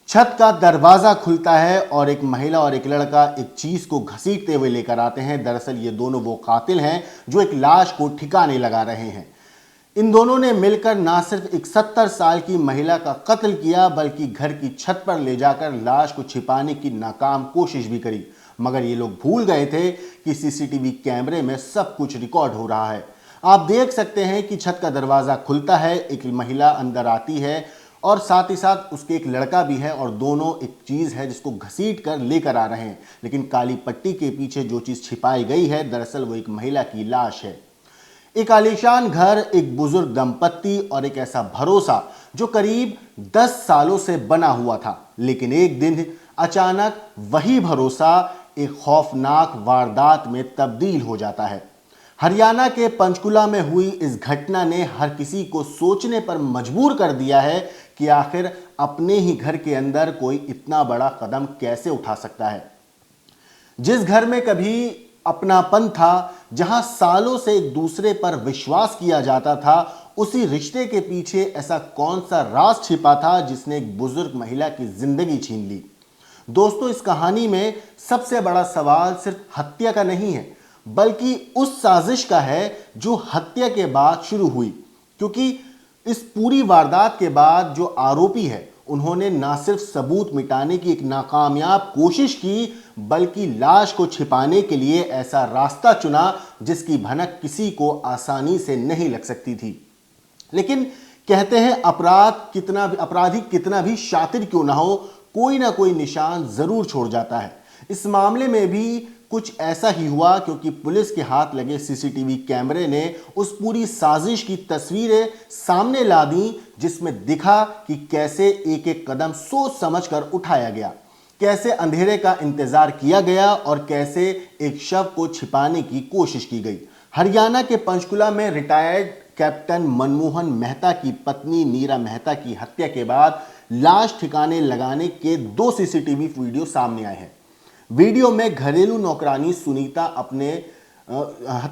छत का दरवाजा खुलता है और एक महिला और एक लड़का एक चीज को घसीटते हुए लेकर आते हैं। दरअसल ये दोनों वो कातिल हैं जो एक लाश को ठिकाने लगा रहे हैं। इन दोनों ने मिलकर ना सिर्फ एक 70 साल की महिला का कत्ल किया बल्कि घर की छत पर ले जाकर लाश को छिपाने की नाकाम कोशिश भी करी। मगर ये लोग भूल गए थे कि सीसीटीवी कैमरे में सब कुछ रिकॉर्ड हो रहा है। आप देख सकते हैं कि छत का दरवाजा खुलता है, एक महिला अंदर आती है और साथ ही साथ उसके एक लड़का भी है और दोनों एक चीज है जिसको घसीट कर लेकर आ रहे हैं। लेकिन काली पट्टी के पीछे जो चीज छिपाई गई है दरअसल वो एक महिला की लाश है। एक आलीशान घर, एक बुजुर्ग दंपत्ति और एक ऐसा भरोसा जो करीब 10 सालों से बना हुआ था। लेकिन एक दिन अचानक वही भरोसा एक खौफनाक वारदात में तब्दील हो जाता है। हरियाणा के पंचकुला में हुई इस घटना ने हर किसी को सोचने पर मजबूर कर दिया है कि आखिर अपने ही घर के अंदर कोई इतना बड़ा कदम कैसे उठा सकता है। जिस घर में कभी अपनापन था, जहां सालों से एक दूसरे पर विश्वास किया जाता था, उसी रिश्ते के पीछे ऐसा कौन सा राज छिपा था जिसने एक बुजुर्ग महिला की जिंदगी छीन ली। दोस्तों, इस कहानी में सबसे बड़ा सवाल सिर्फ हत्या का नहीं है बल्कि उस साजिश का है जो हत्या के बाद शुरू हुई। क्योंकि इस पूरी वारदात के बाद जो आरोपी है उन्होंने ना सिर्फ सबूत मिटाने की एक नाकामयाब कोशिश की बल्कि लाश को छिपाने के लिए ऐसा रास्ता चुना जिसकी भनक किसी को आसानी से नहीं लग सकती थी। लेकिन कहते हैं अपराधी कितना भी शातिर क्यों ना हो, कोई ना कोई निशान जरूर छोड़ जाता है। इस मामले में भी कुछ ऐसा ही हुआ क्योंकि पुलिस के हाथ लगे सीसीटीवी कैमरे ने उस पूरी साजिश की तस्वीरें सामने ला दी, जिसमें दिखा कि कैसे एक एक कदम सोच समझकर उठाया गया, कैसे अंधेरे का इंतजार किया गया और कैसे एक शव को छिपाने की कोशिश की गई। हरियाणा के पंचकुला में रिटायर्ड कैप्टन मनमोहन मेहता की पत्नी नीरा मेहता की हत्या के बाद लाश ठिकाने लगाने के 2 सीसीटीवी वीडियो सामने आए हैं। वीडियो में घरेलू नौकरानी सुनीता अपने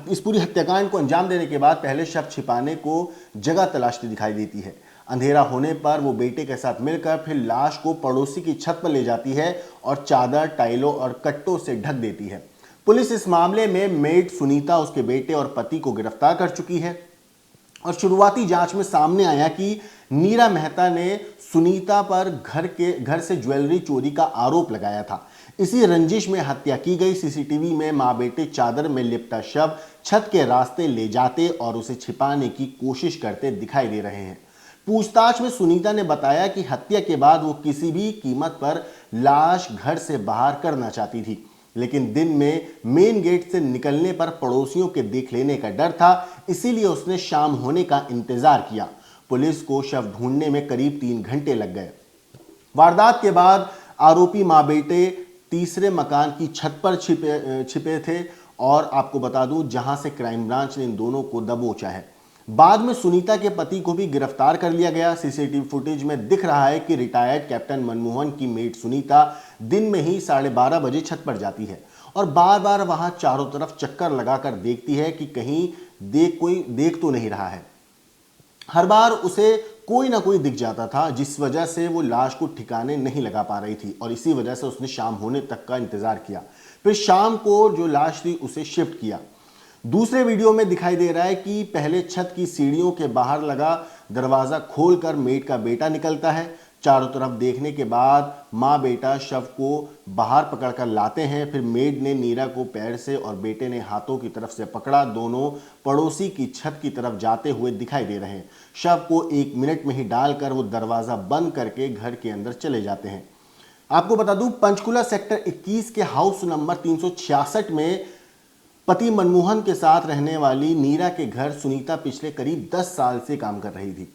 इस पूरी हत्याकांड को अंजाम देने के बाद पहले शव छिपाने को जगह तलाशती दिखाई देती है। अंधेरा होने पर वो बेटे के साथ मिलकर फिर लाश को पड़ोसी की छत पर ले जाती है और चादर, टाइलों और कट्टों से ढक देती है। पुलिस इस मामले में मेड सुनीता, उसके बेटे और पति को गिरफ्तार कर चुकी है और शुरुआती जांच में सामने आया कि नीरा मेहता ने सुनीता पर घर से ज्वेलरी चोरी का आरोप लगाया था। इसी रंजिश में हत्या की गई। सीसीटीवी में मां बेटे चादर में लिपटा शव छत के रास्ते ले जाते और उसे छिपाने की कोशिश करते दिखाई दे रहे हैं। पूछताछ में सुनीता ने बताया कि हत्या के बाद वो किसी भी कीमत पर लाश घर से बाहर करना चाहती थी, लेकिन दिन में मेन गेट से निकलने पर पड़ोसियों के देख लेने का डर था, इसीलिए उसने शाम होने का इंतजार किया। पुलिस को शव ढूंढने में करीब 3 घंटे लग गए। वारदात के बाद आरोपी मां बेटे तीसरे मकान की छत पर छिपे थे और आपको बता दूं जहां से क्राइम ब्रांच ने इन दोनों को दबोचा है। बाद में सुनीता के पति को भी गिरफ्तार कर लिया गया। सीसीटीवी फुटेज में दिख रहा है कि रिटायर्ड कैप्टन मनमोहन की मेड सुनीता दिन में ही 12:30 बजे छत पर जाती है और बार बार वहां चारों तरफ चक्कर लगाकर देखती है कि कहीं कोई देख तो नहीं रहा है। हर बार उसे कोई ना कोई दिख जाता था, जिस वजह से वो लाश को ठिकाने नहीं लगा पा रही थी और इसी वजह से उसने शाम होने तक का इंतजार किया। फिर शाम को जो लाश थी उसे शिफ्ट किया। दूसरे वीडियो में दिखाई दे रहा है कि पहले छत की सीढ़ियों के बाहर लगा दरवाजा खोलकर मेड का बेटा निकलता है। चारों तरफ देखने के बाद माँ बेटा शव को बाहर पकड़कर लाते हैं। फिर मेड ने नीरा को पैर से और बेटे ने हाथों की तरफ से पकड़ा। दोनों पड़ोसी की छत की तरफ जाते हुए दिखाई दे रहे हैं। शव को 1 मिनट में ही डालकर वो दरवाजा बंद करके घर के अंदर चले जाते हैं। आपको बता दूं, पंचकुला सेक्टर 21 के हाउस नंबर 366 में पति मनमोहन के साथ रहने वाली नीरा के घर सुनीता पिछले करीब 10 साल से काम कर रही थी।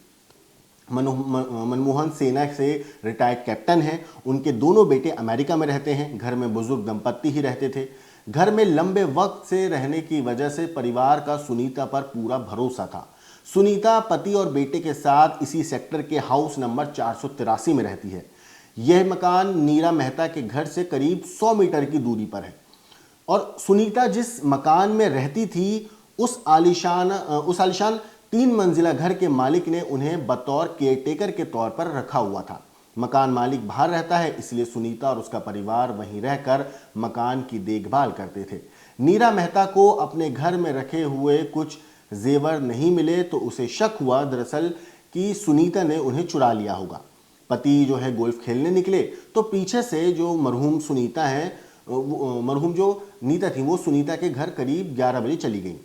मनमोहन सेना से रिटायर्ड कैप्टन हैं। उनके दोनों बेटे अमेरिका में रहते हैं। घर में बुजुर्ग दंपत्ति ही रहते थे। घर में लंबे वक्त से रहने की वजह से परिवार का सुनीता पर पूरा भरोसा था। सुनीता पति और बेटे के साथ इसी सेक्टर के हाउस नंबर 483 में रहती है। यह मकान नीरा मेहता के घर से करीब 100 मीटर की दूरी पर है और सुनीता जिस मकान में रहती थी उस आलिशान 3 मंजिला घर के मालिक ने उन्हें बतौर केयरटेकर के तौर पर रखा हुआ था। मकान मालिक बाहर रहता है, इसलिए सुनीता और उसका परिवार वहीं रहकर मकान की देखभाल करते थे। नीरा मेहता को अपने घर में रखे हुए कुछ जेवर नहीं मिले तो उसे शक हुआ दरअसल कि सुनीता ने उन्हें चुरा लिया होगा। पति जो है गोल्फ खेलने निकले तो पीछे से जो मरहूम सुनीता है, मरहूम जो नीता थी, वो सुनीता के घर करीब 11 बजे चली गई,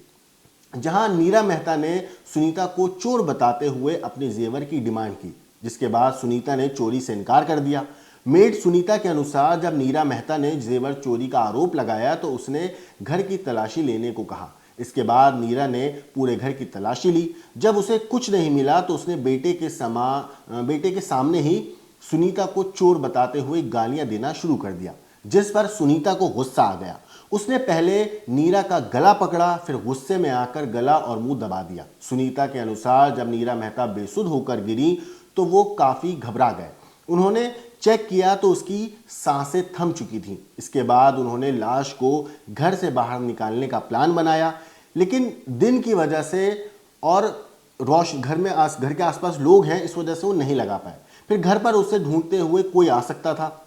जहां नीरा मेहता ने सुनीता को चोर बताते हुए अपने जेवर की डिमांड की, जिसके बाद सुनीता ने चोरी से इनकार कर दिया। मेड सुनीता के अनुसार जब नीरा मेहता ने जेवर चोरी का आरोप लगाया तो उसने घर की तलाशी लेने को कहा। इसके बाद नीरा ने पूरे घर की तलाशी ली। जब उसे कुछ नहीं मिला तो उसने बेटे के सामने ही सुनीता को चोर बताते हुए गालियां देना शुरू कर दिया, जिस पर सुनीता को गुस्सा आ गया। उसने पहले नीरा का गला पकड़ा, फिर गुस्से में आकर गला और मुंह दबा दिया। सुनीता के अनुसार जब नीरा मेहता बेसुध होकर गिरी तो वो काफी घबरा गए। उन्होंने चेक किया तो उसकी सांसें थम चुकी थीं। इसके बाद उन्होंने लाश को घर से बाहर निकालने का प्लान बनाया, लेकिन दिन की वजह से और घर के आसपास लोग हैं, इस वजह से वो नहीं लगा पाए। फिर घर पर उसे ढूंढते हुए कोई आ सकता था।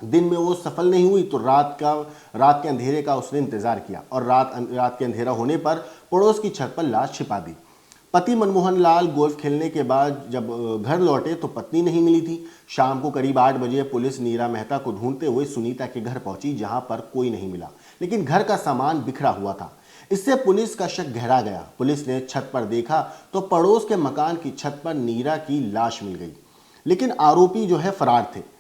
दिन में वो सफल नहीं हुई तो रात के अंधेरे का उसने इंतजार किया और रात के अंधेरा होने पर पड़ोस की छत पर लाश छिपा दी। पति मनमोहन लाल गोल्फ खेलने के बाद जब घर लौटे तो पत्नी नहीं मिली थी। शाम को करीब 8 बजे पुलिस नीरा मेहता को ढूंढते हुए सुनीता के घर पहुंची, जहां पर कोई नहीं मिला, लेकिन घर का सामान बिखरा हुआ था। इससे पुलिस का शक गहरा गया। पुलिस ने छत पर देखा तो पड़ोस के मकान की छत पर नीरा की लाश मिल गई, लेकिन आरोपी जो है फरार थे।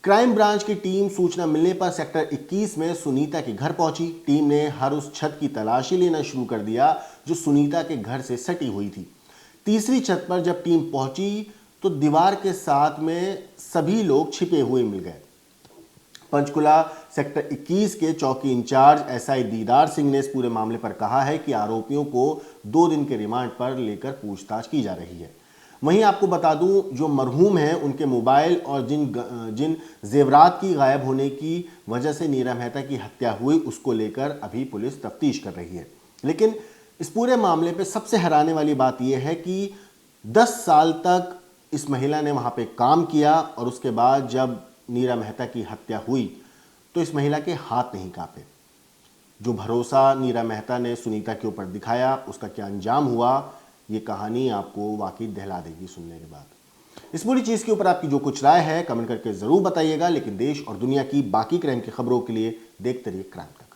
क्राइम ब्रांच की टीम सूचना मिलने पर सेक्टर 21 में सुनीता के घर पहुंची। टीम ने हर उस छत की तलाशी लेना शुरू कर दिया जो सुनीता के घर से सटी हुई थी। तीसरी छत पर जब टीम पहुंची तो दीवार के साथ में सभी लोग छिपे हुए मिल गए। पंचकुला सेक्टर 21 के चौकी इंचार्ज एसआई दीदार सिंह ने इस पूरे मामले पर कहा है कि आरोपियों को 2 दिन के रिमांड पर लेकर पूछताछ की जा रही है। वहीं आपको बता दूं, जो मरहूम हैं उनके मोबाइल और जिन जेवरात की गायब होने की वजह से नीरा मेहता की हत्या हुई, उसको लेकर अभी पुलिस तफ्तीश कर रही है। लेकिन इस पूरे मामले पे सबसे हैरानी वाली बात यह है कि 10 साल तक इस महिला ने वहां पे काम किया और उसके बाद जब नीरा मेहता की हत्या हुई तो इस महिला के हाथ नहीं कांपे। जो भरोसा नीरा मेहता ने सुनीता के ऊपर दिखाया, उसका क्या अंजाम हुआ, ये कहानी आपको वाकई दहला देगी सुनने के बाद। इस पूरी चीज़ के ऊपर आपकी जो कुछ राय है कमेंट करके ज़रूर बताइएगा। लेकिन देश और दुनिया की बाकी क्राइम की खबरों के लिए देखते रहिए क्राइम टाइम।